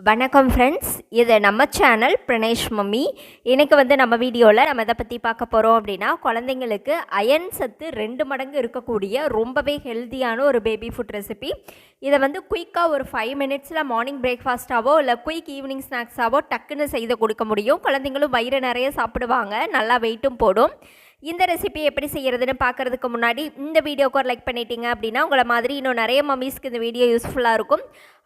வணக்கம் ஃப்ரெண்ட்ஸ், இது நம்ம சேனல் பிரணேஷ் மம்மி. இன்றைக்கி நம்ம வீடியோவில் நம்ம இதை பற்றி பார்க்க போகிறோம் அப்படின்னா, குழந்தைங்களுக்கு அயன் சத்து 2 மடங்கு இருக்கக்கூடிய ரொம்பவே ஹெல்த்தியான ஒரு பேபி ஃபுட் ரெசிபி. இதை குயிக்காக ஒரு 5 மினிட்ஸில் மார்னிங் பிரேக்ஃபாஸ்ட்டாவோ இல்லை குயிக் ஈவினிங் ஸ்நாக்ஸாவோ டக்குன்னு செய்து கொடுக்க முடியும். குழந்தைங்களும் வயிறு நிறைய சாப்பிடுவாங்க, நல்லா வெயிட்டும் போடும். இந்த ரெசிபி எப்படி செய்கிறதுன்னு பார்க்குறதுக்கு முன்னாடி இந்த வீடியோக்கு ஒரு லைக் பண்ணிட்டீங்க அப்படின்னா உங்களை மாதிரி இன்னும் நிறைய மம்மிஸ்க்கு இந்த வீடியோ யூஸ்ஃபுல்லாக இருக்கும்.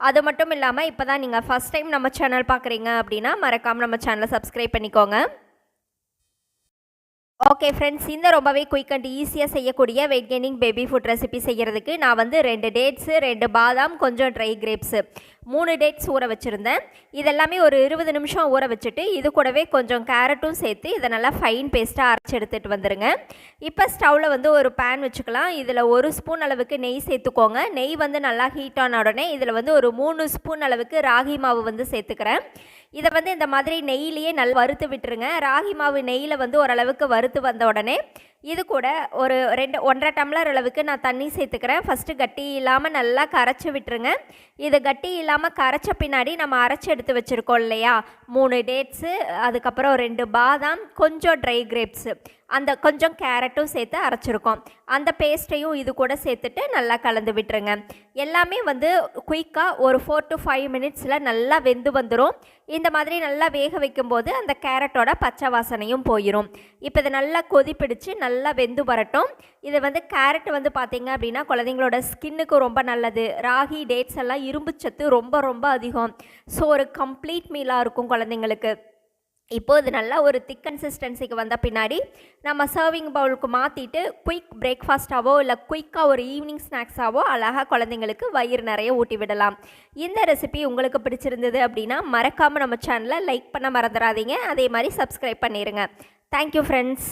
அது மட்டும் இல்லாமல் இப்போ தான் நீங்கள் ஃபஸ்ட் டைம் நம்ம சேனல் பார்க்குறீங்க அப்படின்னா மறக்காமல் நம்ம சேனலை சப்ஸ்கிரைப் பண்ணிக்கோங்க. ஓகே ஃப்ரெண்ட்ஸ், இந்த ரொம்பவே குயிக் அண்ட் ஈஸியாக செய்யக்கூடிய wait gaining baby food recipe செய்கிறதுக்கு நான் 2 டேட்ஸு, 2 பாதாம், கொஞ்சம் ட்ரை கிரேப்ஸு, 3 டேட்ஸ் ஊற வச்சுருந்தேன். இதெல்லாமே ஒரு 20 நிமிஷம் ஊற வச்சுட்டு இது கூடவே கொஞ்சம் கேரட்டும் சேர்த்து இதை நல்லா ஃபைன் பேஸ்ட்டாக அரைச்சி எடுத்துகிட்டு வந்துடுங்க. இப்போ ஸ்டவ்வில் ஒரு பேன் வச்சுக்கலாம். இதில் 1 ஸ்பூன் அளவுக்கு நெய் சேர்த்துக்கோங்க. நெய் நல்லா ஹீட் ஆன உடனே இதில் ஒரு 3 ஸ்பூன் அளவுக்கு ராகி மாவு சேர்த்துக்கிறேன். இதை இந்த மாதிரி நெய்யிலேயே நல்லா வறுத்து விட்டுருங்க. ராகி மாவு நெய்யில் ஓரளவுக்கு வறுத்து வந்த உடனே இது கூட ஒரு 1.5 டம்ளர் அளவுக்கு நான் தண்ணி சேர்த்துக்கிறேன். ஃபஸ்ட்டு கட்டி இல்லாமல் நல்லா கரைச்சி விட்டுருங்க. இது கட்டி இல்லாமல் கரைச்ச பின்னாடி நம்ம அரைச்சி எடுத்து வச்சுருக்கோம் இல்லையா, 3 டேட்ஸு, அதுக்கப்புறம் 2 பாதாம், கொஞ்சம் ட்ரை கிரேப்ஸு, அந்த கொஞ்சம் கேரட்டும் சேர்த்து அரைச்சிருக்கோம். அந்த பேஸ்ட்டையும் இது கூட சேர்த்துட்டு நல்லா கலந்து விட்டுருங்க. எல்லாமே குயிக்காக ஒரு 4 to 5 மினிட்ஸில் நல்லா வெந்து வந்துடும். இந்த மாதிரி நல்லா வேக வைக்கும்போது அந்த கேரட்டோட பச்சை வாசனையும் போயிடும். இப்போ இதை நல்லா கொதிப்பிடிச்சு நல்லா வெந்து வரட்டும். இது கேரட் பார்த்தீங்க அப்படின்னா குழந்தைங்களோட ஸ்கின்னுக்கு ரொம்ப நல்லது. ராகி, டேட்ஸ் எல்லாம் இரும்பு சத்து ரொம்ப ரொம்ப அதிகம். ஸோ ஒரு கம்ப்ளீட் மீலாக இருக்கும் குழந்தைங்களுக்கு. இப்போது இது நல்லா ஒரு திக் கன்சிஸ்டன்சிக்கு வந்த பின்னாடி நம்ம சர்விங் பவுலுக்கு மாற்றிட்டு குயிக் பிரேக்ஃபாஸ்ட்டாவோ இல்லை குயிக்காக ஒரு ஈவினிங் ஸ்நாக்ஸாவோ அழகாக குழந்தைங்களுக்கு வயிறு நிறைய ஊட்டி விடலாம். இந்த ரெசிபி உங்களுக்கு பிடிச்சிருந்தது அப்படின்னா மறக்காமல் நம்ம சேனலை லைக் பண்ண மறந்துடாதீங்க. அதே மாதிரி சப்ஸ்கிரைப் பண்ணிடுங்க. Thank you friends.